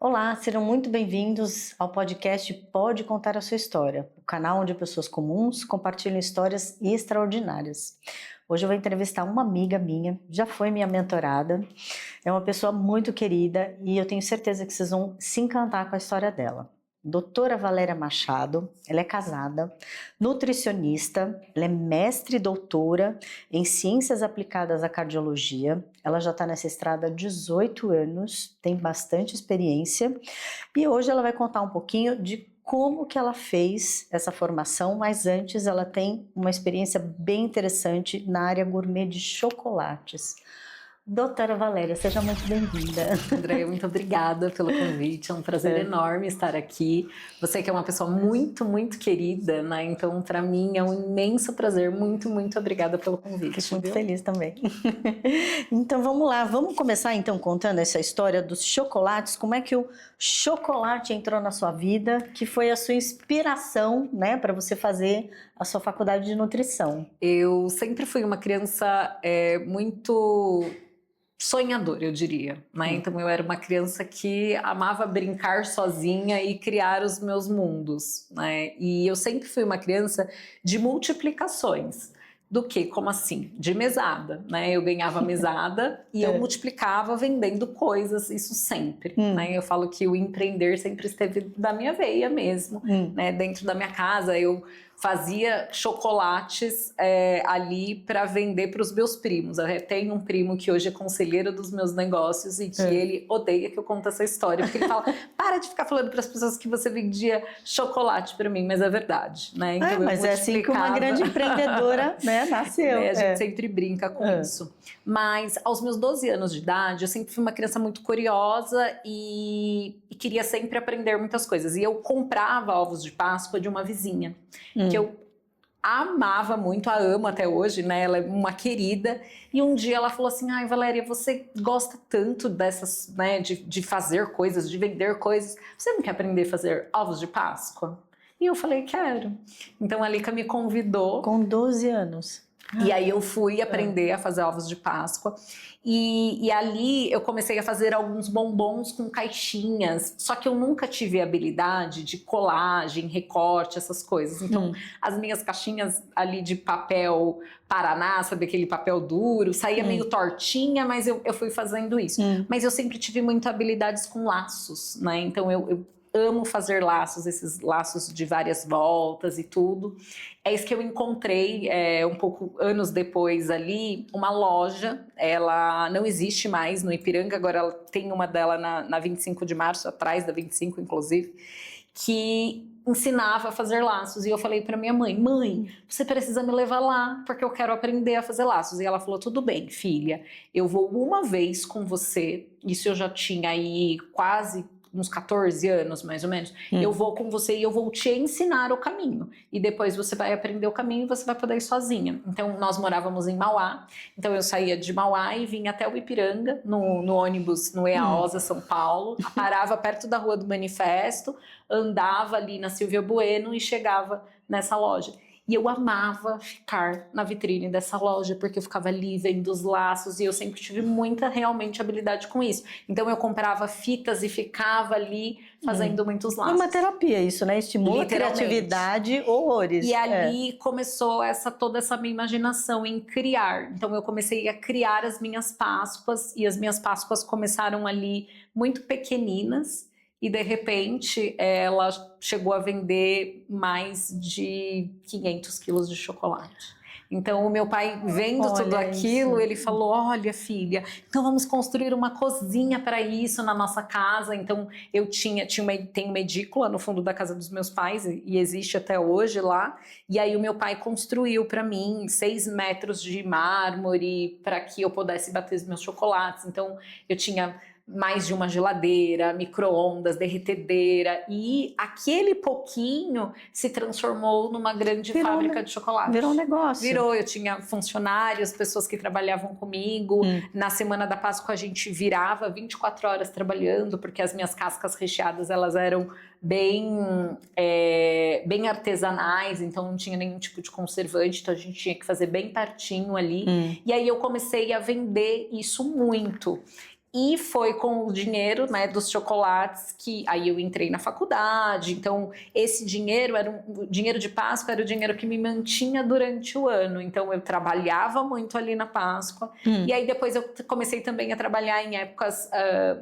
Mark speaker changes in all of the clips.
Speaker 1: Olá, sejam muito bem-vindos ao podcast Pode Contar a Sua História, o canal onde pessoas comuns compartilham histórias extraordinárias. Hoje eu vou entrevistar uma amiga minha, já foi minha mentorada, é uma pessoa muito querida e eu tenho certeza que vocês vão se encantar com a história dela. Doutora Valéria Machado, ela é casada, nutricionista, ela é mestre e doutora em Ciências Aplicadas à Cardiologia. Ela já está nessa estrada há 18 anos, tem bastante experiência e hoje ela vai contar um pouquinho de como que ela fez essa formação, mas antes ela tem uma experiência bem interessante na área gourmet de chocolates. Doutora Valéria, seja muito bem-vinda.
Speaker 2: Andréia, muito obrigada pelo convite, é um prazer enorme estar aqui. Você que é uma pessoa muito, muito querida, né? Então, para mim é um imenso prazer. Muito, muito obrigada pelo convite.
Speaker 1: Fico muito feliz também. Então, vamos lá. Vamos começar, então, contando essa história dos chocolates. Como é que o chocolate entrou na sua vida? Que foi a sua inspiração, né, para você fazer a sua faculdade de nutrição?
Speaker 2: Eu sempre fui uma criança muito sonhadora, eu diria, né? Então eu era uma criança que amava brincar sozinha e criar os meus mundos, né? E eu sempre fui uma criança de multiplicações. Do que? Como assim? De mesada, né? Eu ganhava mesada e eu multiplicava vendendo coisas, isso sempre, né? Eu falo que o empreender sempre esteve na minha veia mesmo, né? Dentro da minha casa eu fazia chocolates ali para vender para os meus primos. Eu tenho um primo que hoje é conselheiro dos meus negócios e que ele odeia que eu conte essa história, porque ele fala, para de ficar falando para as pessoas que você vendia chocolate para mim, mas é verdade, né? Então,
Speaker 1: mas é assim que uma grande empreendedora, né, nasceu.
Speaker 2: A gente sempre brinca com isso. Mas aos meus 12 anos de idade, eu sempre fui uma criança muito curiosa e queria sempre aprender muitas coisas. E eu comprava ovos de Páscoa de uma vizinha, que eu amava muito, a amo até hoje, né? Ela é uma querida. E um dia ela falou assim, ai Valéria, você gosta tanto dessas, né, de fazer coisas, de vender coisas, você não quer aprender a fazer ovos de Páscoa? E eu falei, quero. Então a Lica me convidou.
Speaker 1: Com 12 anos.
Speaker 2: E aí eu fui aprender a fazer ovos de Páscoa e ali eu comecei a fazer alguns bombons com caixinhas, só que eu nunca tive a habilidade de colagem, recorte, essas coisas. Então as minhas caixinhas ali de papel Paraná, sabe aquele papel duro, saía meio tortinha, mas eu fui fazendo isso. Mas eu sempre tive muitas habilidades com laços, né? Então eu amo fazer laços, esses laços de várias voltas e tudo. É isso que eu encontrei um pouco anos depois ali, uma loja, ela não existe mais no Ipiranga, agora ela tem uma dela na 25 de março, atrás da 25 inclusive, que ensinava a fazer laços. E eu falei para minha mãe, você precisa me levar lá, porque eu quero aprender a fazer laços. E ela falou, tudo bem, filha, eu vou uma vez com você, isso eu já tinha aí quase uns 14 anos, mais ou menos, eu vou com você e eu vou te ensinar o caminho. E depois você vai aprender o caminho e você vai poder ir sozinha. Então, nós morávamos em Mauá. Então, eu saía de Mauá e vinha até o Ipiranga, no ônibus, no EAOSA, São Paulo. Parava perto da Rua do Manifesto, andava ali na Silvia Bueno e chegava nessa loja. E eu amava ficar na vitrine dessa loja, porque eu ficava ali vendo os laços e eu sempre tive muita, realmente, habilidade com isso. Então eu comprava fitas e ficava ali fazendo muitos laços.
Speaker 1: É uma terapia isso, né? Estimula a criatividade, horrores.
Speaker 2: E ali começou toda essa minha imaginação em criar. Então eu comecei a criar as minhas Páscoas e as minhas Páscoas começaram ali muito pequeninas. E de repente ela chegou a vender mais de 500 quilos de chocolate. Então o meu pai, vendo tudo aquilo, ele falou, olha filha, então vamos construir uma cozinha para isso na nossa casa. Então eu tem uma edícula no fundo da casa dos meus pais e existe até hoje lá. E aí o meu pai construiu para mim 6 metros de mármore para que eu pudesse bater os meus chocolates. Então eu tinha mais de uma geladeira, micro-ondas, derretedeira, e aquele pouquinho se transformou numa grande fábrica de chocolate.
Speaker 1: Virou um negócio.
Speaker 2: Virou, eu tinha funcionários, pessoas que trabalhavam comigo. Na semana da Páscoa a gente virava 24 horas trabalhando, porque as minhas cascas recheadas, elas eram bem artesanais, então não tinha nenhum tipo de conservante, então a gente tinha que fazer bem pertinho ali. E aí eu comecei a vender isso muito. E foi com o dinheiro, né, dos chocolates que aí eu entrei na faculdade. Então, esse dinheiro o dinheiro de Páscoa era o dinheiro que me mantinha durante o ano. Então, eu trabalhava muito ali na Páscoa. E aí depois eu comecei também a trabalhar em épocas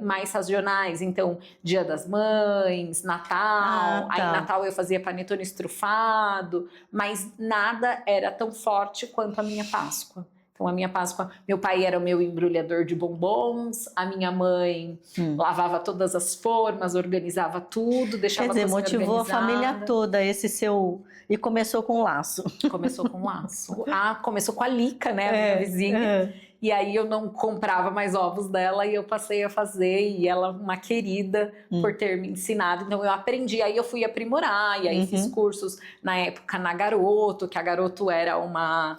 Speaker 2: mais sazonais. Então, Dia das Mães, Natal. Aí, Natal eu fazia panetone estrufado. Mas nada era tão forte quanto a minha Páscoa. Então, a minha Páscoa, meu pai era o meu embrulhador de bombons, a minha mãe lavava todas as formas, organizava tudo, deixava a cozinha organizada.
Speaker 1: Quer dizer, motivou a família toda esse seu... E começou com um laço.
Speaker 2: Começou com um laço. Começou com a Lica, né, a minha vizinha. E aí eu não comprava mais ovos dela e eu passei a fazer. E ela, uma querida, por ter me ensinado. Então eu aprendi, aí eu fui aprimorar. E aí fiz cursos, na época, na Garoto, que a Garoto era uma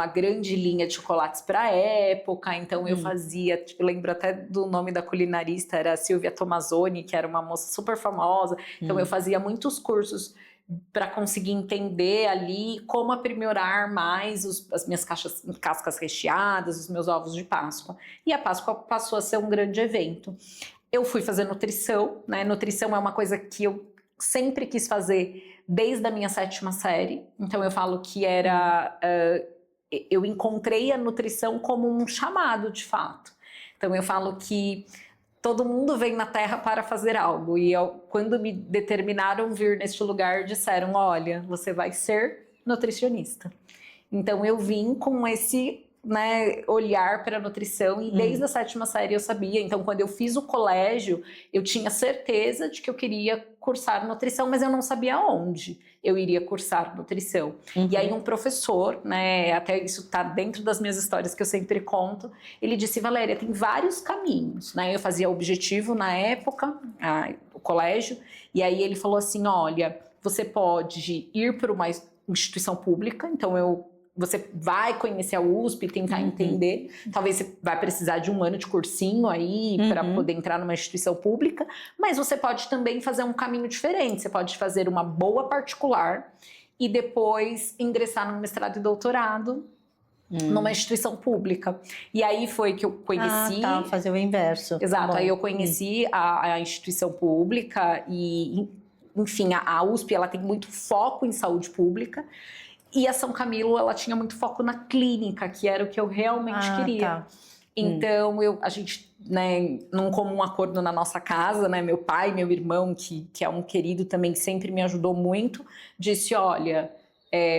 Speaker 2: grande linha de chocolates para a época, então eu fazia, tipo, lembro até do nome da culinarista, era Silvia Tomazoni, que era uma moça super famosa, então eu fazia muitos cursos para conseguir entender ali como aprimorar mais as minhas cascas recheadas, os meus ovos de Páscoa. E a Páscoa passou a ser um grande evento. Eu fui fazer nutrição, né? Nutrição é uma coisa que eu sempre quis fazer desde a minha 7ª série, então eu falo que era... eu encontrei a nutrição como um chamado, de fato. Então, eu falo que todo mundo vem na Terra para fazer algo. E quando me determinaram vir neste lugar, disseram, olha, você vai ser nutricionista. Então, eu vim com esse, né, olhar para a nutrição e desde a 7ª série eu sabia. Então, quando eu fiz o colégio, eu tinha certeza de que eu queria cursar nutrição, mas eu não sabia onde eu iria cursar nutrição. E aí um professor, né, até isso está dentro das minhas histórias que eu sempre conto, ele disse, Valéria, tem vários caminhos, né? Eu fazia objetivo na época, o colégio, e aí ele falou assim, olha, você pode ir para uma instituição pública, então você vai conhecer a USP e tentar entender. Talvez você vai precisar de um ano de cursinho aí para poder entrar numa instituição pública, mas você pode também fazer um caminho diferente. Você pode fazer uma boa particular e depois ingressar no mestrado e doutorado numa instituição pública. E aí foi que eu conheci...
Speaker 1: fazer o inverso.
Speaker 2: Exato, aí eu conheci a instituição pública e, enfim, a USP ela tem muito foco em saúde pública. E a São Camilo, ela tinha muito foco na clínica, que era o que eu realmente queria. Então, a gente, né, num comum acordo na nossa casa, né, meu pai, meu irmão, que é um querido também, sempre me ajudou muito, disse, olha,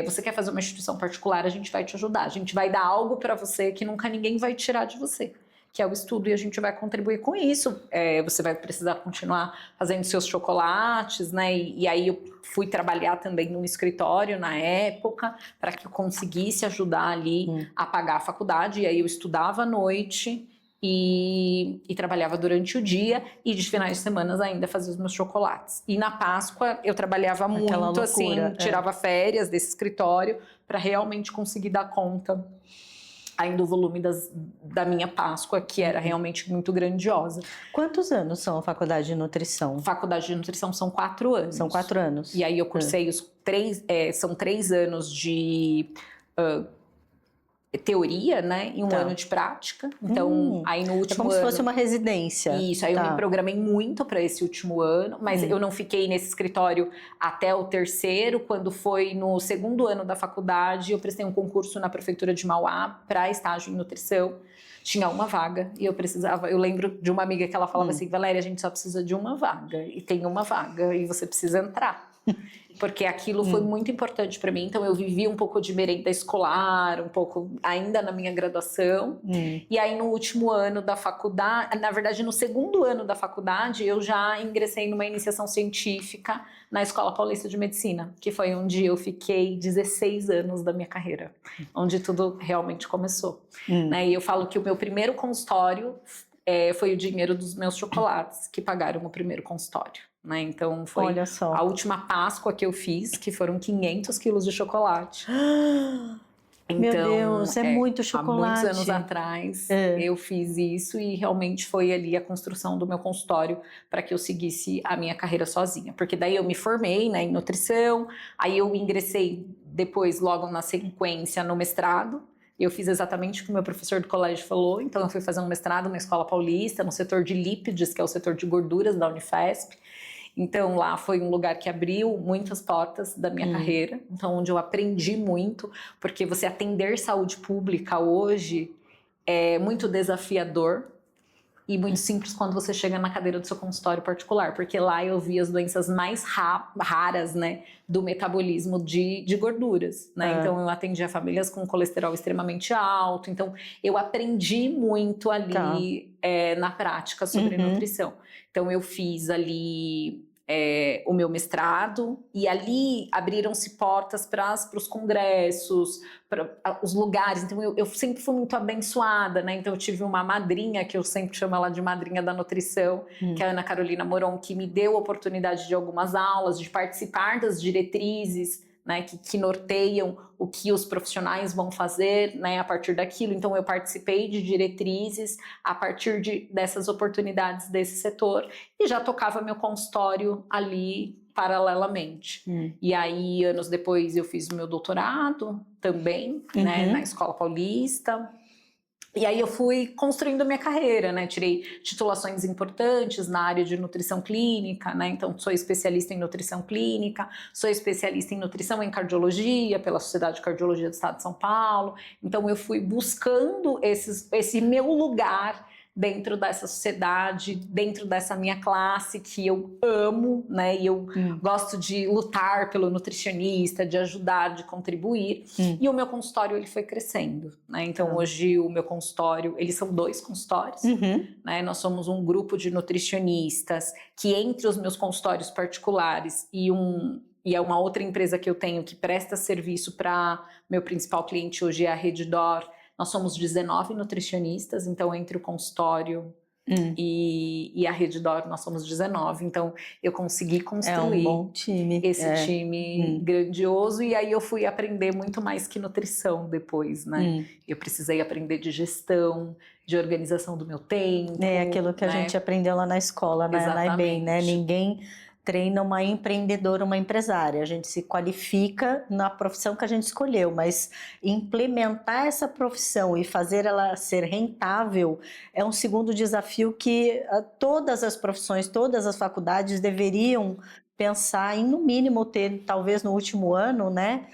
Speaker 2: você quer fazer uma instituição particular, a gente vai te ajudar. A gente vai dar algo para você que nunca ninguém vai tirar de você, que é o estudo, e a gente vai contribuir com isso. Você vai precisar continuar fazendo seus chocolates, né? E aí eu fui trabalhar também num escritório na época, para que eu conseguisse ajudar ali a pagar a faculdade. E aí eu estudava à noite e trabalhava durante o dia, e de finais de semana ainda fazia os meus chocolates. E na Páscoa eu trabalhava muito, loucura, assim, tirava férias desse escritório para realmente conseguir dar conta ainda o volume da minha Páscoa, que era realmente muito grandiosa.
Speaker 1: Quantos anos são a faculdade de nutrição?
Speaker 2: Faculdade de nutrição são 4 anos.
Speaker 1: São 4 anos.
Speaker 2: E aí eu cursei são 3 anos de teoria, né? E um ano de prática. Então, aí no último ano...
Speaker 1: É como se fosse uma residência.
Speaker 2: Isso, aí eu me programei muito para esse último ano, mas eu não fiquei nesse escritório até o 3º. Quando foi no 2º ano da faculdade, eu prestei um concurso na Prefeitura de Mauá para estágio em nutrição. Tinha uma vaga e eu lembro de uma amiga que ela falava assim, Valéria, a gente só precisa de uma vaga, e tem uma vaga, e você precisa entrar. Porque aquilo foi muito importante para mim. Então eu vivi um pouco de merenda escolar, um pouco ainda na minha graduação. E aí no último ano da faculdade, na verdade no 2º ano da faculdade, eu já ingressei numa iniciação científica na Escola Paulista de Medicina, que foi onde eu fiquei 16 anos da minha carreira, onde tudo realmente começou. Né? E eu falo que o meu primeiro consultório foi o dinheiro dos meus chocolates que pagaram o primeiro consultório. Né? Então foi a última Páscoa que eu fiz, que foram 500 quilos de chocolate. Então,
Speaker 1: meu Deus, é muito chocolate.
Speaker 2: Há muitos anos atrás eu fiz isso, e realmente foi ali a construção do meu consultório para que eu seguisse a minha carreira sozinha. Porque daí eu me formei, né, em nutrição, aí eu ingressei depois, logo na sequência, no mestrado. Eu fiz exatamente o que o meu professor do colégio falou, então eu fui fazer um mestrado na Escola Paulista, no setor de lípides, que é o setor de gorduras da Unifesp. Então lá foi um lugar que abriu muitas portas da minha carreira, então onde eu aprendi muito, porque você atender saúde pública hoje é muito desafiador e muito simples quando você chega na cadeira do seu consultório particular, porque lá eu vi as doenças mais raras, né, do metabolismo de gorduras, né? Então eu atendia famílias com colesterol extremamente alto, então eu aprendi muito ali na prática sobre nutrição. Então eu fiz ali o meu mestrado e ali abriram-se portas para os congressos, para os lugares. Então eu sempre fui muito abençoada, né? Então eu tive uma madrinha, que eu sempre chamo ela de madrinha da nutrição, que é a Ana Carolina Moron, que me deu a oportunidade de algumas aulas, de participar das diretrizes, né, que norteiam o que os profissionais vão fazer, né, a partir daquilo. Então eu participei de diretrizes a partir dessas oportunidades desse setor e já tocava meu consultório ali paralelamente. E aí, anos depois, eu fiz o meu doutorado também, né, na Escola Paulista. E aí eu fui construindo a minha carreira, né? Tirei titulações importantes na área de nutrição clínica, né? Então sou especialista em nutrição clínica, sou especialista em nutrição em cardiologia pela Sociedade de Cardiologia do Estado de São Paulo. Então eu fui buscando esse meu lugar dentro dessa sociedade, dentro dessa minha classe que eu amo, né? E eu gosto de lutar pelo nutricionista, de ajudar, de contribuir. E o meu consultório, ele foi crescendo, né? Então hoje o meu consultório, eles são 2 consultórios, né? Nós somos um grupo de nutricionistas que entre os meus consultórios particulares e é uma outra empresa que eu tenho que presta serviço para meu principal cliente hoje é a Redditor. Nós somos 19 nutricionistas, então entre o consultório e a Redditor nós somos 19, então eu consegui construir
Speaker 1: um bom time.
Speaker 2: esse time grandioso, e aí eu fui aprender muito mais que nutrição depois, né? Eu precisei aprender de gestão, de organização do meu tempo.
Speaker 1: É aquilo que a gente aprendeu lá na escola, na EBEM, né? Ninguém treina uma empreendedora, uma empresária. A gente se qualifica na profissão que a gente escolheu, mas implementar essa profissão e fazer ela ser rentável é um segundo desafio que todas as profissões, todas as faculdades deveriam pensar em, no mínimo, ter, talvez no último ano, né?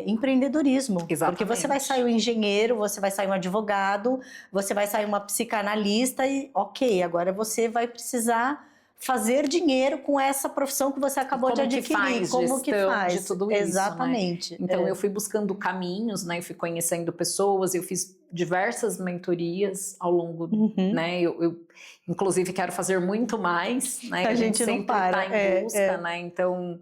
Speaker 1: Empreendedorismo.
Speaker 2: Exatamente.
Speaker 1: Porque você vai sair um engenheiro, você vai sair um advogado, você vai sair uma psicanalista e ok, agora você vai precisar fazer dinheiro com essa profissão que você acabou de adquirir.
Speaker 2: Como que faz
Speaker 1: de
Speaker 2: tudo isso,
Speaker 1: exatamente.
Speaker 2: Né? Então eu fui buscando caminhos, né? Eu fui conhecendo pessoas, eu fiz diversas mentorias ao longo, né? Eu inclusive quero fazer muito mais, né?
Speaker 1: A gente
Speaker 2: sempre
Speaker 1: não para.
Speaker 2: tá em busca, né? Então,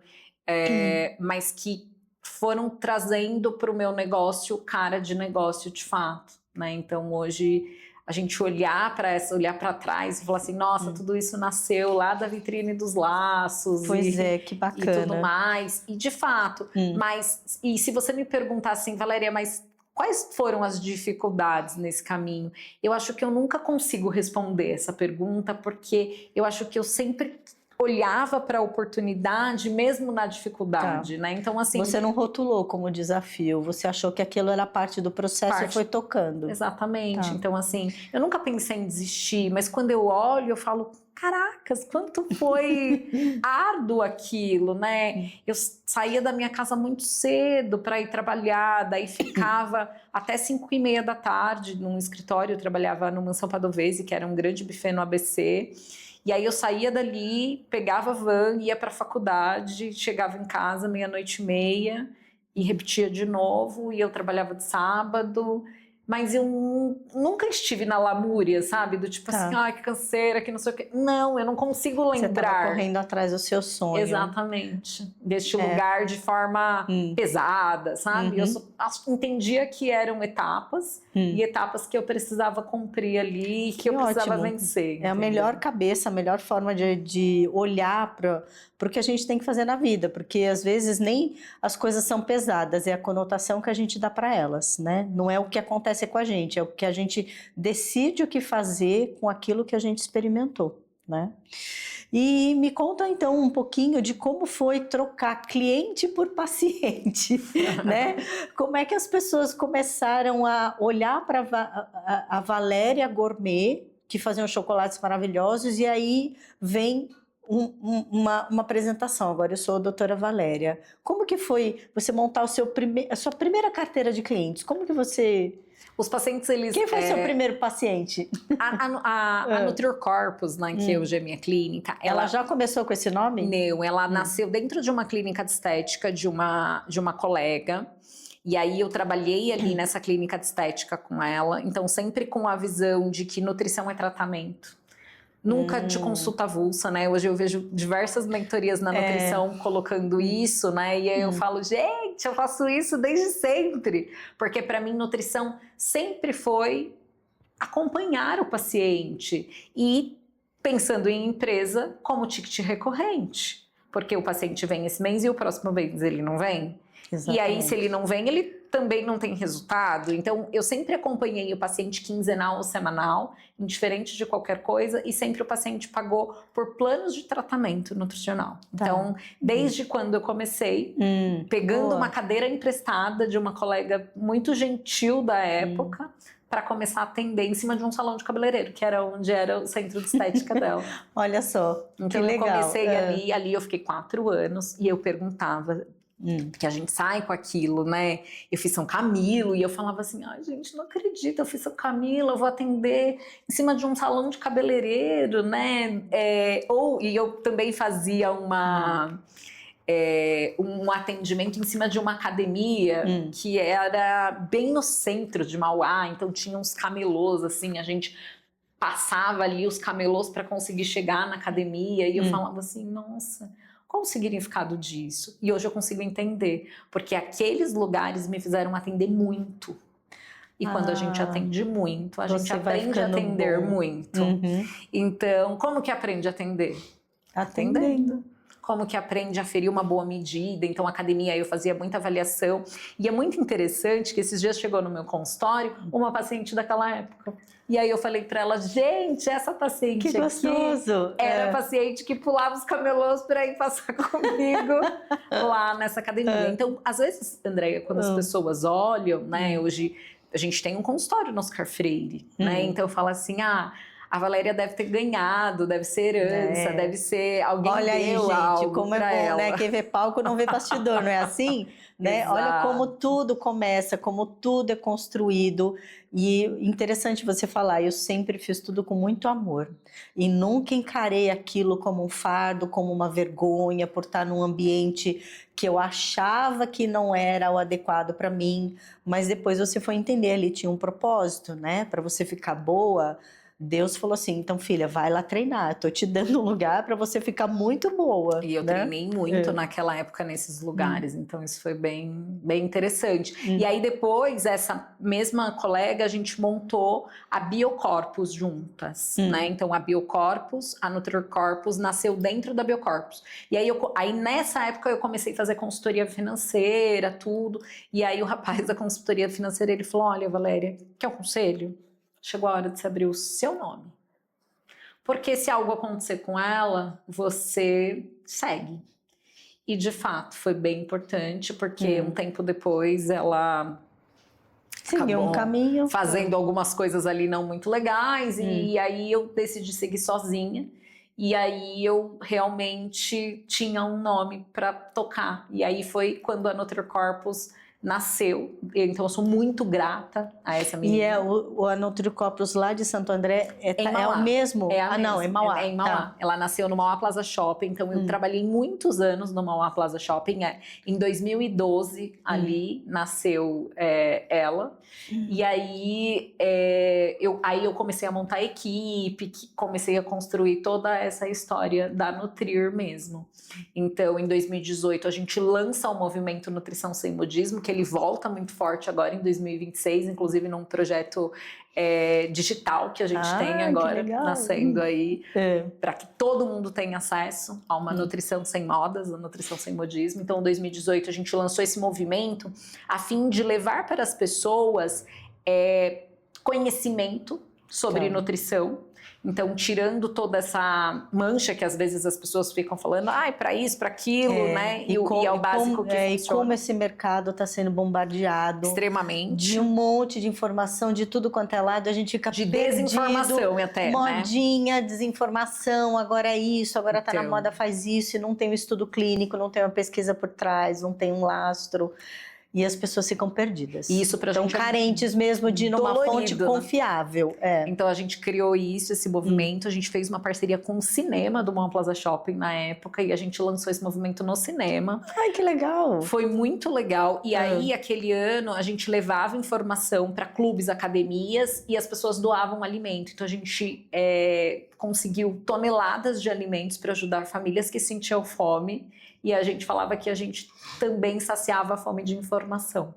Speaker 2: mas que foram trazendo para o meu negócio cara de negócio de fato, né? Então hoje a gente olhar para trás e falar assim, nossa, tudo isso nasceu lá da vitrine dos laços.
Speaker 1: Pois que bacana.
Speaker 2: E tudo mais. E de fato, mas e se você me perguntar assim, Valéria, mas quais foram as dificuldades nesse caminho? Eu acho que eu nunca consigo responder essa pergunta, porque eu acho que eu sempre olhava para a oportunidade mesmo na dificuldade, né? Então assim,
Speaker 1: você não rotulou como desafio, você achou que aquilo era parte do processo e foi tocando.
Speaker 2: Exatamente. Então assim, eu nunca pensei em desistir, mas quando eu olho, eu falo, caracas, quanto foi árduo aquilo, né? Eu saía da minha casa muito cedo para ir trabalhar, daí ficava até 5:30 da tarde num escritório. Eu trabalhava no Mansão Padovese, que era um grande buffet no ABC. E aí eu saía dali, pegava a van, ia para a faculdade, chegava em casa 00:30 e repetia de novo. E eu trabalhava de sábado, mas eu nunca estive na lamúria, sabe? Do tipo assim, ai, que canseira, que não sei o quê. Não, eu não consigo lembrar.
Speaker 1: Você estava correndo atrás do seu sonho.
Speaker 2: Exatamente. Deste lugar de forma pesada, sabe? Eu entendia que eram etapas e etapas que eu precisava cumprir ali, que eu precisava vencer.
Speaker 1: É a melhor cabeça, a melhor forma de olhar para o que a gente tem que fazer na vida, porque às vezes nem as coisas são pesadas, é a conotação que a gente dá para elas, né? Não é o que acontece com a gente, é o que a gente decide o que fazer com aquilo que a gente experimentou. né? E me conta então um pouquinho de como foi trocar cliente por paciente, né? Como é que as pessoas começaram a olhar para a Valéria Gourmet, que fazia chocolates maravilhosos, e aí vem uma apresentação. Agora eu sou a doutora Valéria. Como que foi você montar a sua primeira carteira de clientes? Como que você...
Speaker 2: Os pacientes, eles...
Speaker 1: Quem foi seu primeiro paciente?
Speaker 2: A NutriCorpus, né, que hoje é minha clínica...
Speaker 1: Ela já começou com esse nome?
Speaker 2: Não, ela nasceu dentro de uma clínica de estética de uma colega. E aí eu trabalhei ali nessa clínica de estética com ela. Então sempre com a visão de que nutrição é tratamento. Nunca de consulta avulsa, né? Hoje eu vejo diversas mentorias na nutrição colocando isso, né? E aí eu falo, gente, eu faço isso desde sempre. Porque para mim nutrição sempre foi acompanhar o paciente e pensando em empresa como ticket recorrente. Porque o paciente vem esse mês e o próximo mês ele não vem. Exatamente. E aí se ele não vem, ele também não tem resultado. Então, eu sempre acompanhei o paciente quinzenal ou semanal, indiferente de qualquer coisa, e sempre o paciente pagou por planos de tratamento nutricional. Tá. Então, desde quando eu comecei, pegando uma cadeira emprestada de uma colega muito gentil da época, para começar a atender em cima de um salão de cabeleireiro, que era onde era o centro de estética dela.
Speaker 1: Olha só,
Speaker 2: então,
Speaker 1: que legal.
Speaker 2: Eu comecei ali eu fiquei 4 anos, e eu perguntava... Porque a gente sai com aquilo, né? Eu fiz São Camilo e eu falava assim, ai gente, não acredito, eu fiz São Camilo, eu vou atender em cima de um salão de cabeleireiro, né? E eu também fazia um atendimento em cima de uma academia que era bem no centro de Mauá, então tinha uns camelôs, assim, a gente passava ali os camelôs para conseguir chegar na academia e eu falava assim, nossa... Qual o significado disso? E hoje eu consigo entender, porque aqueles lugares me fizeram atender muito. E quando a gente atende muito, a gente aprende a atender muito. Então, como que aprende a atender?
Speaker 1: Atendendo.
Speaker 2: Como que aprende a ferir uma boa medida? Então, academia, eu fazia muita avaliação. E é muito interessante que esses dias chegou no meu consultório uma paciente daquela época. E aí eu falei pra ela, gente, essa paciente
Speaker 1: que gostoso.
Speaker 2: aqui era a paciente que pulava os camelôs para ir passar comigo lá nessa academia. Então, às vezes, Andréia, quando as pessoas olham, né, hoje a gente tem um consultório no Oscar Freire, né, então eu falo assim, a Valéria deve ter ganhado, deve ser herança, deve ser alguém.
Speaker 1: Olha aí, gente, como é bom,
Speaker 2: ela.
Speaker 1: Né? Quem vê palco não vê bastidor, não é assim? Né? Olha como tudo começa, como tudo é construído. E interessante você falar, eu sempre fiz tudo com muito amor. E nunca encarei aquilo como um fardo, como uma vergonha, por estar num ambiente que eu achava que não era o adequado para mim. Mas depois você foi entender, ali tinha um propósito, né? Para você ficar boa. Deus falou assim, então filha, vai lá treinar, eu tô te dando um lugar para você ficar muito boa.
Speaker 2: E eu treinei muito naquela época nesses lugares, então isso foi bem interessante. E aí depois, essa mesma colega, a gente montou a Biocorpus juntas, né? Então a Biocorpus, a NutriCorpus nasceu dentro da Biocorpus. E aí nessa época eu comecei a fazer consultoria financeira, tudo, e aí o rapaz da consultoria financeira, ele falou, olha Valéria, quer um conselho? Chegou a hora de se abrir o seu nome. Porque se algo acontecer com ela, você segue. E de fato, foi bem importante, porque um tempo depois ela
Speaker 1: seguiu um caminho,
Speaker 2: fazendo algumas coisas ali não muito legais, e aí eu decidi seguir sozinha. E aí eu realmente tinha um nome para tocar. E aí foi quando a NutriCorpus nasceu, então eu sou muito grata a essa menina.
Speaker 1: E a NutriCorpus lá de Santo André é o mesmo? Não, é Mauá.
Speaker 2: É em Mauá. Tá. Ela nasceu no Mauá Plaza Shopping, então eu trabalhei muitos anos no Mauá Plaza Shopping. Em 2012, ali, nasceu ela. E aí, eu comecei a montar a equipe, comecei a construir toda essa história da Nutrir mesmo. Então, em 2018, a gente lança o movimento Nutrição Sem Modismo, que ele volta muito forte agora em 2026, inclusive num projeto digital que a gente tem agora nascendo aí, para que todo mundo tenha acesso a uma nutrição sem modas, a nutrição sem modismo. Então, em 2018, a gente lançou esse movimento a fim de levar para as pessoas conhecimento sobre nutrição. Então, tirando toda essa mancha que às vezes as pessoas ficam falando, para isso, para aquilo, né? E é o básico que funciona.
Speaker 1: E como esse mercado está sendo bombardeado.
Speaker 2: Extremamente.
Speaker 1: De um monte de informação, de tudo quanto é lado, a gente fica
Speaker 2: de
Speaker 1: perdido.
Speaker 2: Desinformação até,
Speaker 1: modinha, desinformação, agora é isso, agora tá na moda, faz isso, e não tem um estudo clínico, não tem uma pesquisa por trás, não tem um lastro. E as pessoas ficam perdidas.
Speaker 2: Isso pra gente
Speaker 1: carentes mesmo de ir numa fonte confiável.
Speaker 2: Então a gente criou esse movimento, a gente fez uma parceria com o cinema do Mall Plaza Shopping na época e a gente lançou esse movimento no cinema.
Speaker 1: Ai, que legal!
Speaker 2: Foi muito legal. E aí, aquele ano, a gente levava informação para clubes, academias e as pessoas doavam alimento. Então a gente conseguiu toneladas de alimentos para ajudar famílias que sentiam fome. E a gente falava que a gente também saciava a fome de informação,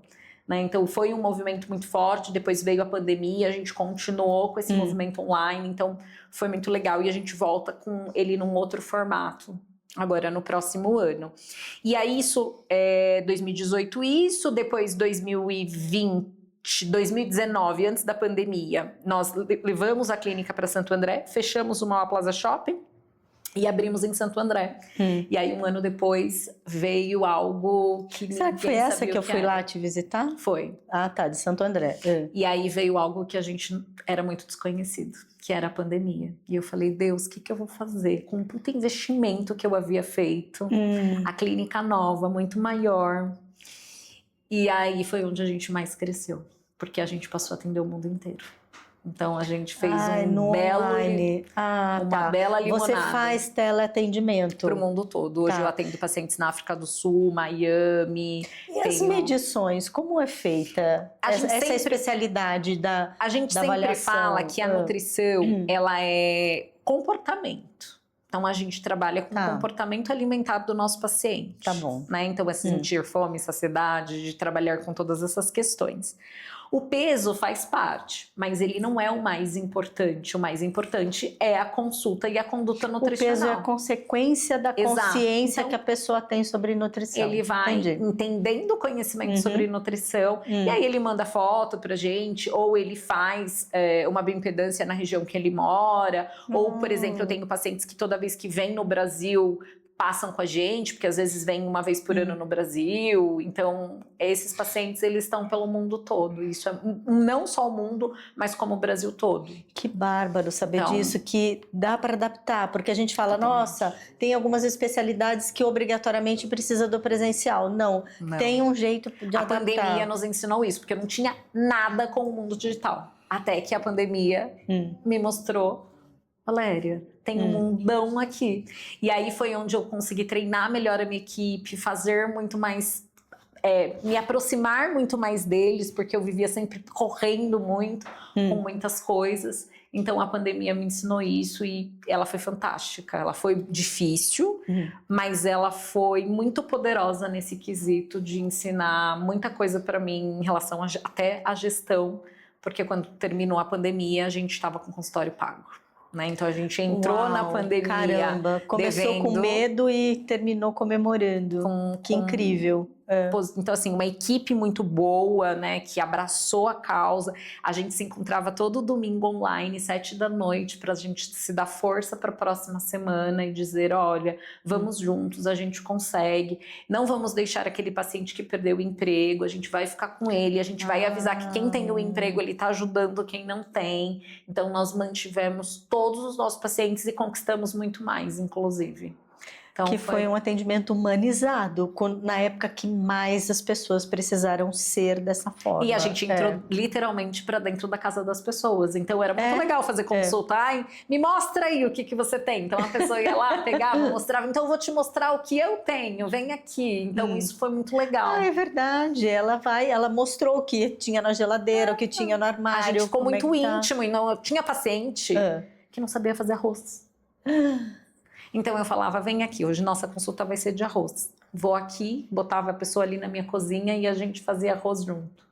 Speaker 2: né? Então foi um movimento muito forte, depois veio a pandemia, a gente continuou com esse movimento online, então foi muito legal e a gente volta com ele num outro formato, agora no próximo ano. E aí isso, 2018 isso, depois 2020, 2019, antes da pandemia, nós levamos a clínica para Santo André, fechamos o Mauá Plaza Shopping, e abrimos em Santo André. E aí, um ano depois, veio algo que
Speaker 1: Será que foi essa que eu fui lá te visitar?
Speaker 2: Foi.
Speaker 1: Ah, tá, de Santo André.
Speaker 2: E aí veio algo que a gente era muito desconhecido, que era a pandemia. E eu falei, Deus, o que eu vou fazer? Com um puta investimento que eu havia feito, a clínica nova, muito maior. E aí foi onde a gente mais cresceu, porque a gente passou a atender o mundo inteiro. Então a gente fez uma bela limonada.
Speaker 1: Você faz teleatendimento
Speaker 2: para o mundo todo. Hoje eu atendo pacientes na África do Sul, Miami.
Speaker 1: E as medições, como é feita essa especialidade da avaliação?
Speaker 2: A gente sempre fala que a nutrição ela é comportamento. Então a gente trabalha com o comportamento alimentar do nosso paciente.
Speaker 1: Tá bom.
Speaker 2: Né? Então é sentir fome, saciedade, de trabalhar com todas essas questões. O peso faz parte, mas ele não é o mais importante. O mais importante é a consulta e a conduta nutricional.
Speaker 1: O peso é a consequência da consciência que a pessoa tem sobre nutrição.
Speaker 2: Ele vai entendendo o conhecimento sobre nutrição, e aí ele manda foto pra gente, ou ele faz uma bioimpedância na região que ele mora, ou, por exemplo, eu tenho pacientes que toda vez que vêm no Brasil passam com a gente, porque às vezes vêm uma vez por ano no Brasil. Então, esses pacientes, eles estão pelo mundo todo. Isso é não só o mundo, mas como o Brasil todo.
Speaker 1: Que bárbaro saber disso, que dá para adaptar, porque a gente fala, nossa, tem algumas especialidades que obrigatoriamente precisa do presencial. Não, tem um jeito de adaptar.
Speaker 2: A pandemia nos ensinou isso, porque eu não tinha nada com o mundo digital. Até que a pandemia me mostrou, Valéria, tem um mundão aqui. E aí foi onde eu consegui treinar melhor a minha equipe, fazer muito mais, me aproximar muito mais deles, porque eu vivia sempre correndo muito, com muitas coisas. Então a pandemia me ensinou isso e ela foi fantástica. Ela foi difícil, mas ela foi muito poderosa nesse quesito de ensinar muita coisa para mim em relação até à gestão, porque quando terminou a pandemia a gente estava com consultório pago. Né? Então a gente entrou na pandemia.
Speaker 1: Caramba, começou com medo e terminou comemorando. Que incrível.
Speaker 2: Então, assim, uma equipe muito boa, né, que abraçou a causa. A gente se encontrava todo domingo online, 7 da noite, para a gente se dar força para a próxima semana e dizer, olha, vamos juntos, a gente consegue. Não vamos deixar aquele paciente que perdeu o emprego, a gente vai ficar com ele, a gente vai avisar que quem tem o emprego, ele está ajudando quem não tem. Então, nós mantivemos todos os nossos pacientes e conquistamos muito mais, inclusive. Então,
Speaker 1: que foi um atendimento humanizado, na época que mais as pessoas precisaram ser dessa forma.
Speaker 2: E a gente entrou literalmente para dentro da casa das pessoas. Então era muito legal fazer consulta. Ai, me mostra aí o que você tem. Então a pessoa ia lá, pegava, mostrava. Então eu vou te mostrar o que eu tenho, vem aqui. Então isso foi muito legal.
Speaker 1: É verdade. Ela mostrou o que tinha na geladeira, o que tinha no armário.
Speaker 2: A gente ficou muito íntimo. E não tinha paciente que não sabia fazer arroz. Então eu falava, vem aqui, hoje nossa consulta vai ser de arroz. Vou aqui, botava a pessoa ali na minha cozinha e a gente fazia arroz junto.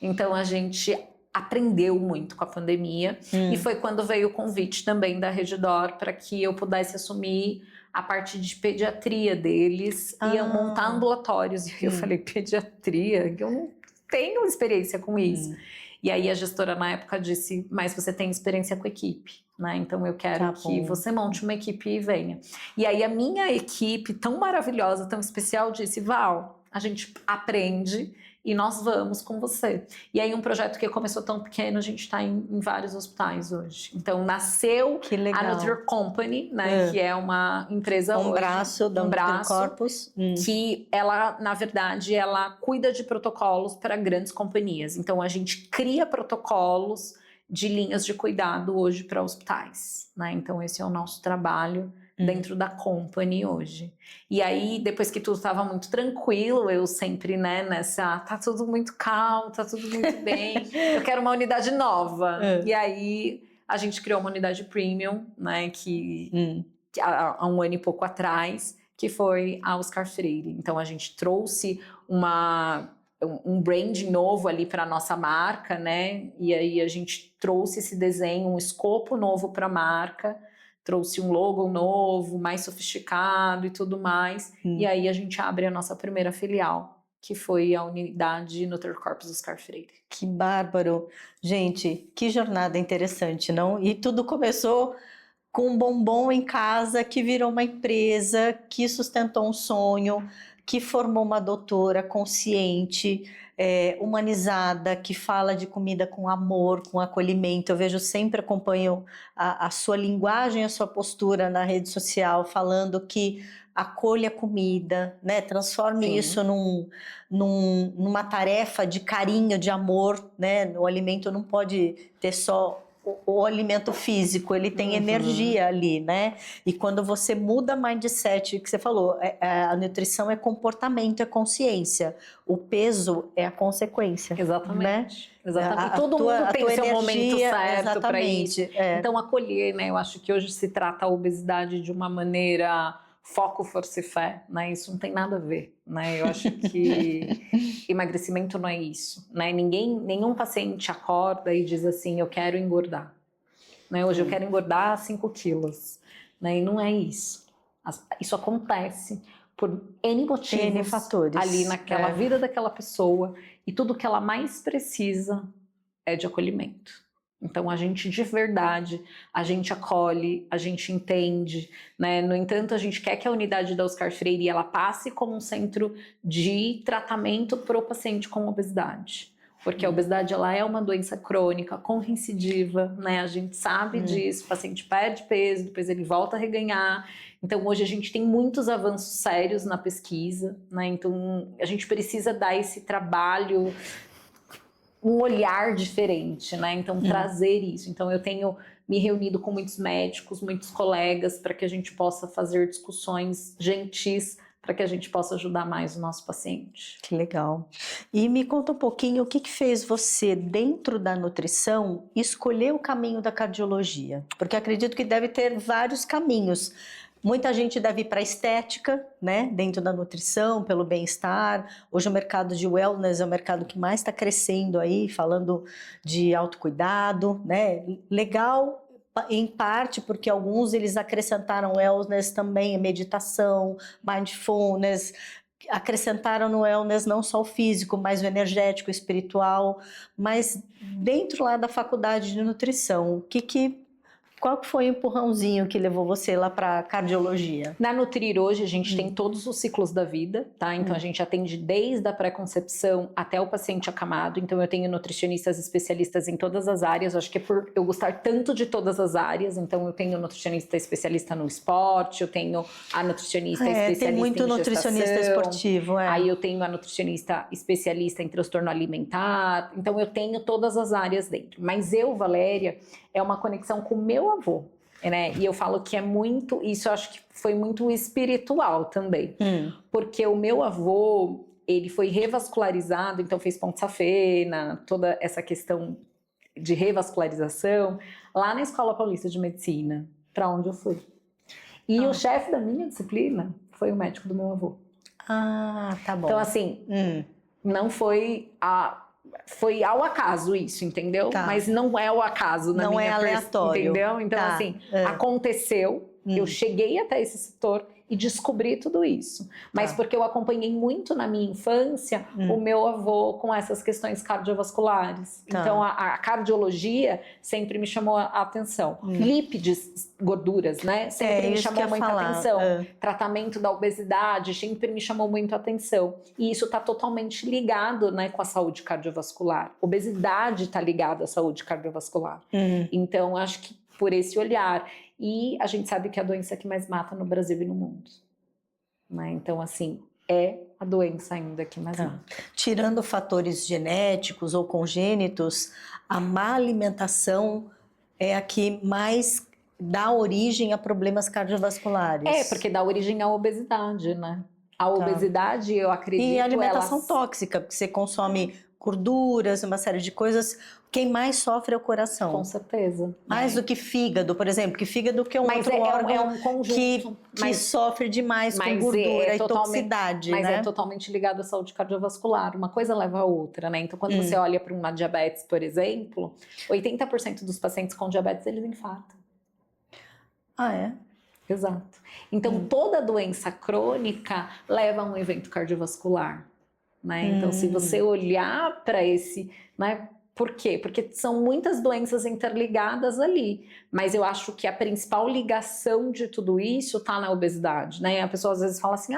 Speaker 2: Então a gente aprendeu muito com a pandemia. E foi quando veio o convite também da Redditor para que eu pudesse assumir a parte de pediatria deles. Iam montar ambulatórios. E eu falei, pediatria? Eu não tenho experiência com isso. E aí a gestora na época disse, mas você tem experiência com equipe, né? Então eu quero que você monte uma equipe e venha. E aí a minha equipe, tão maravilhosa, tão especial, disse, Val, a gente aprende e nós vamos com você. E aí um projeto que começou tão pequeno, a gente está em vários hospitais hoje. Então nasceu a Nutri Company, né? Que é uma empresa
Speaker 1: um
Speaker 2: hoje,
Speaker 1: braço da Nutri-Corpus,
Speaker 2: que ela, na verdade, ela cuida de protocolos para grandes companhias. Então a gente cria protocolos de linhas de cuidado hoje para hospitais, né? Então esse é o nosso trabalho dentro da company hoje. E aí, depois que tudo estava muito tranquilo, eu sempre, né, tá tudo muito calmo, tá tudo muito bem, eu quero uma unidade nova. E aí, a gente criou uma unidade premium, né, que há um ano e pouco atrás, que foi a Oscar Freire. Então, a gente trouxe um brand novo ali para nossa marca, né, e aí a gente trouxe esse desenho, um escopo novo para a marca, trouxe um logo novo, mais sofisticado e tudo mais. E aí a gente abre a nossa primeira filial, que foi a unidade Nutri-Corpus Oscar Freire.
Speaker 1: Que bárbaro! Gente, que jornada interessante, não? E tudo começou com um bombom em casa, que virou uma empresa, que sustentou um sonho, que formou uma doutora consciente, humanizada, que fala de comida com amor, com acolhimento. Eu vejo, sempre acompanho a sua linguagem, a sua postura na rede social, falando que acolha a comida, né? Transforme isso numa tarefa de carinho, de amor, né? O alimento não pode ter só o alimento físico, ele tem energia ali, né? E quando você muda mindset, que você falou, a nutrição é comportamento, é consciência. O peso é a consequência.
Speaker 2: Exatamente.
Speaker 1: Né?
Speaker 2: Exatamente. E todo mundo tem seu momento certo para isso. Então, acolher, né? Eu acho que hoje se trata a obesidade de uma maneira foco, força e fé, né? Isso não tem nada a ver, né? Eu acho que emagrecimento não é isso, né? Nenhum paciente acorda e diz assim, eu quero engordar, né? Hoje eu quero engordar 5 quilos, né? E não é isso. Isso acontece por N motivos,
Speaker 1: N fatores
Speaker 2: ali naquela vida daquela pessoa, e tudo que ela mais precisa é de acolhimento. Então a gente de verdade, a gente acolhe, a gente entende, né? No entanto, a gente quer que a unidade da Oscar Freire ela passe como um centro de tratamento para o paciente com obesidade. Porque a obesidade ela é uma doença crônica, com recidiva, né? A gente sabe disso, o paciente perde peso, depois ele volta a reganhar. Então hoje a gente tem muitos avanços sérios na pesquisa, né? Então a gente precisa dar esse trabalho, um olhar diferente, né? Então trazer isso. Então eu tenho me reunido com muitos médicos, muitos colegas, para que a gente possa fazer discussões gentis, para que a gente possa ajudar mais o nosso paciente.
Speaker 1: Que legal. E me conta um pouquinho o que fez você, dentro da nutrição, escolher o caminho da cardiologia? Porque acredito que deve ter vários caminhos. Muita gente deve ir para a estética, né, dentro da nutrição, pelo bem-estar. Hoje o mercado de wellness é o mercado que mais está crescendo aí, falando de autocuidado, né? Legal, em parte, porque alguns eles acrescentaram wellness também, meditação, mindfulness, acrescentaram no wellness não só o físico, mas o energético, o espiritual. Mas dentro lá da faculdade de nutrição, qual foi o empurrãozinho que levou você lá para cardiologia?
Speaker 2: Na Nutrir hoje a gente tem todos os ciclos da vida, tá? Então a gente atende desde a pré-concepção até o paciente acamado. Então eu tenho nutricionistas especialistas em todas as áreas. Acho que é por eu gostar tanto de todas as áreas. Então eu tenho nutricionista especialista no esporte, eu tenho a nutricionista especialista
Speaker 1: tem muito
Speaker 2: em
Speaker 1: nutricionista
Speaker 2: gestação,
Speaker 1: esportivo.
Speaker 2: Aí eu tenho a nutricionista especialista em transtorno alimentar. Então eu tenho todas as áreas dentro. Mas eu, Valéria, é uma conexão com o meu avô, né? E eu falo que é muito, isso eu acho que foi muito espiritual também. Porque o meu avô, ele foi revascularizado, então fez ponte safena, toda essa questão de revascularização, lá na Escola Paulista de Medicina, para onde eu fui. E o chefe da minha disciplina foi o médico do meu avô.
Speaker 1: Ah, tá bom.
Speaker 2: Então assim, não foi foi ao acaso isso, entendeu?
Speaker 1: Tá.
Speaker 2: Mas não é o acaso na minha
Speaker 1: aleatório.
Speaker 2: entendeu? Então,
Speaker 1: tá.
Speaker 2: assim, aconteceu, eu cheguei até esse setor e descobri tudo isso. Mas porque eu acompanhei muito na minha infância o meu avô com essas questões cardiovasculares. Então a cardiologia sempre me chamou a atenção. Lípides, gorduras, né? Sempre me chamou muita atenção. Tratamento da obesidade sempre me chamou muito a atenção. E isso está totalmente ligado, né, com a saúde cardiovascular. Obesidade está ligada à saúde cardiovascular. Então, acho que por esse olhar. E a gente sabe que é a doença que mais mata no Brasil e no mundo. Né? Então, assim, é a doença ainda que mais mata.
Speaker 1: Tirando fatores genéticos ou congênitos, a má alimentação é a que mais dá origem a problemas cardiovasculares.
Speaker 2: É, porque dá origem à obesidade, né? A obesidade, eu acredito...
Speaker 1: E a alimentação tóxica, porque você consome gorduras, uma série de coisas. Quem mais sofre é o coração.
Speaker 2: Com certeza.
Speaker 1: Mais do que fígado, por exemplo. Que fígado que é um outro órgão
Speaker 2: um conjunto,
Speaker 1: que sofre demais com gordura e toxicidade.
Speaker 2: Mas
Speaker 1: né?
Speaker 2: é totalmente ligado à saúde cardiovascular. Uma coisa leva a outra, né? Então, quando você olha para uma diabetes, por exemplo, 80% dos pacientes com diabetes, eles infartam.
Speaker 1: Ah, é?
Speaker 2: Exato. Então, toda doença crônica leva a um evento cardiovascular. Né? Então, se você olhar para esse... Né? Por quê? Porque são muitas doenças interligadas ali. Mas eu acho que a principal ligação de tudo isso está na obesidade. Né? A pessoa às vezes fala assim,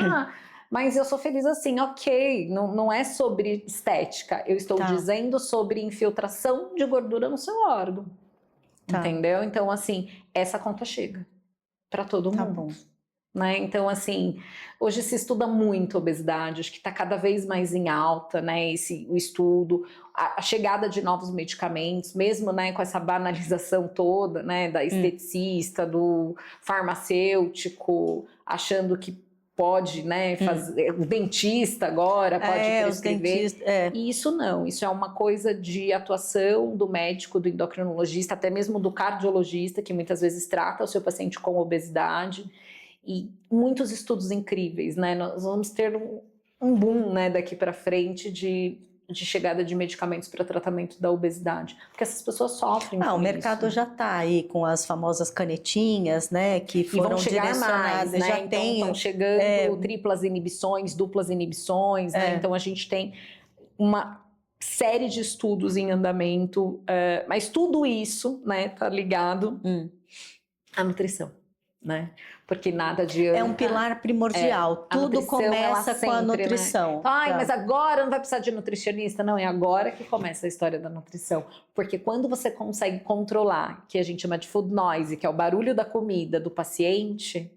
Speaker 2: mas eu sou feliz assim. Ok, não é sobre estética. Eu estou dizendo sobre infiltração de gordura no seu órgão. Entendeu? Então, assim, essa conta chega para todo mundo.
Speaker 1: Bom.
Speaker 2: Né? Então, assim, hoje se estuda muito obesidade, acho que está cada vez mais em alta, né? O estudo, a chegada de novos medicamentos, mesmo, né, com essa banalização toda, né, da esteticista, do farmacêutico, achando que pode, né, fazer, o dentista agora pode prescrever. E isso não, isso é uma coisa de atuação do médico, do endocrinologista, até mesmo do cardiologista, que muitas vezes trata o seu paciente com obesidade. E muitos estudos incríveis, né? Nós vamos ter um boom, né, daqui para frente de chegada de medicamentos para tratamento da obesidade, porque essas pessoas sofrem.
Speaker 1: O mercado já está aí com as famosas canetinhas, né, que foram direcionadas,
Speaker 2: mais, né?
Speaker 1: já
Speaker 2: então, estão chegando triplas inibições, duplas inibições, né? Então a gente tem uma série de estudos em andamento, mas tudo isso, né, tá ligado à nutrição. Né? Porque nada adianta.
Speaker 1: É um pilar primordial. Tudo começa com a nutrição.
Speaker 2: Né? Mas agora não vai precisar de nutricionista? Não, é agora que começa a história da nutrição. Porque quando você consegue controlar, que a gente chama de food noise, que é o barulho da comida do paciente,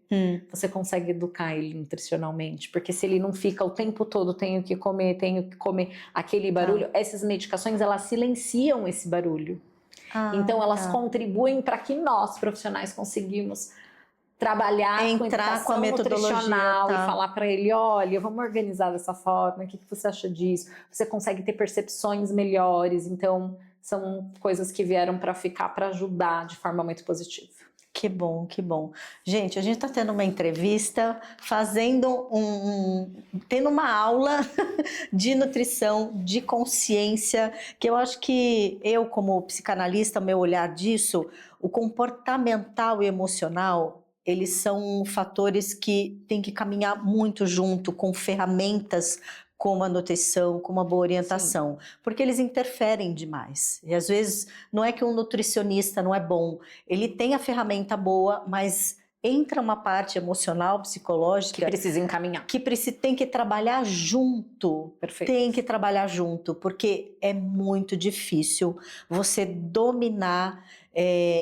Speaker 2: você consegue educar ele nutricionalmente. Porque se ele não fica o tempo todo, tenho que comer aquele barulho, essas medicações, elas silenciam esse barulho. Então elas contribuem para que nós, profissionais, conseguimos trabalhar
Speaker 1: entrar com a metodologia
Speaker 2: nutricional e falar para ele, olha, vamos organizar dessa forma, o que você acha disso? Você consegue ter percepções melhores, então são coisas que vieram para ficar, para ajudar de forma muito positiva.
Speaker 1: Que bom, que bom. Gente, a gente está tendo uma entrevista, tendo uma aula de nutrição, de consciência, que eu acho que eu, como psicanalista, meu olhar disso, o comportamental e emocional, eles são fatores que têm que caminhar muito junto com ferramentas como a nutrição, com uma boa orientação, porque eles interferem demais. E às vezes não é que um nutricionista não é bom, ele tem a ferramenta boa, mas entra uma parte emocional, psicológica...
Speaker 2: Que precisa encaminhar.
Speaker 1: Que tem que trabalhar junto.
Speaker 2: Perfeito.
Speaker 1: Tem que trabalhar junto, porque é muito difícil você dominar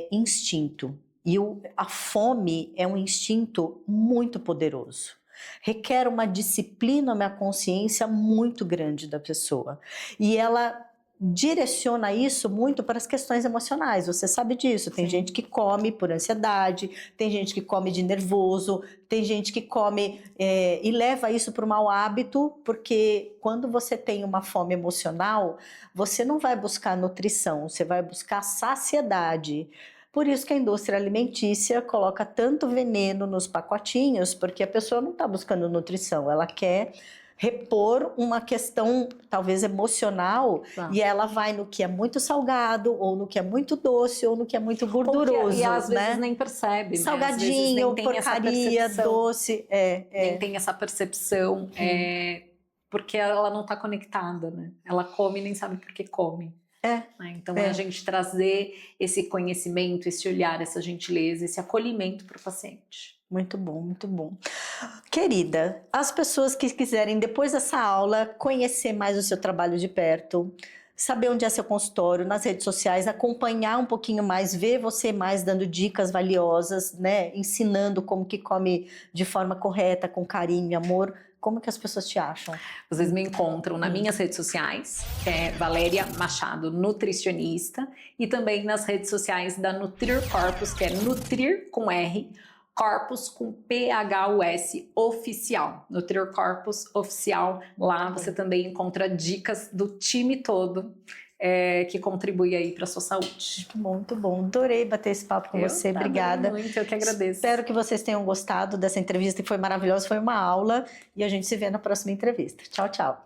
Speaker 1: instinto. E a fome é um instinto muito poderoso. Requer uma disciplina, uma consciência muito grande da pessoa. E ela direciona isso muito para as questões emocionais. Você sabe disso. Tem gente que come por ansiedade, tem gente que come de nervoso, tem gente que come e leva isso para o mau hábito, porque quando você tem uma fome emocional, você não vai buscar nutrição, você vai buscar saciedade. Por isso que a indústria alimentícia coloca tanto veneno nos pacotinhos, porque a pessoa não está buscando nutrição, ela quer repor uma questão talvez emocional,
Speaker 2: Tá.
Speaker 1: e ela vai no que é muito salgado, ou no que é muito doce, ou no que é muito gorduroso,
Speaker 2: E às
Speaker 1: né?
Speaker 2: vezes nem percebe, né? Às vezes
Speaker 1: Salgadinho,
Speaker 2: nem tem essa
Speaker 1: porcaria,
Speaker 2: percepção.
Speaker 1: doce,
Speaker 2: Nem tem essa percepção, porque ela não está conectada, né? Ela come e nem sabe por que come. Né? Então é a gente trazer esse conhecimento, esse olhar, essa gentileza, esse acolhimento para o paciente.
Speaker 1: Muito bom, muito bom. Querida, as pessoas que quiserem, depois dessa aula, conhecer mais o seu trabalho de perto, saber onde é seu consultório, nas redes sociais, acompanhar um pouquinho mais, ver você mais dando dicas valiosas, né? Ensinando como que come de forma correta, com carinho e amor. Como que as pessoas te acham?
Speaker 2: Vocês me encontram nas minhas redes sociais, que é Valéria Machado, nutricionista, e também nas redes sociais da Nutrir Corpus, que é Nutrir com R, Corpus com PHUS oficial, Nutrir Corpus oficial. Lá você também encontra dicas do time todo que contribui aí para a sua saúde.
Speaker 1: Muito bom, muito bom. Adorei bater esse papo com você. Obrigada.
Speaker 2: Muito, eu que agradeço.
Speaker 1: Espero que vocês tenham gostado dessa entrevista, que foi maravilhosa, foi uma aula, e a gente se vê na próxima entrevista. Tchau, tchau.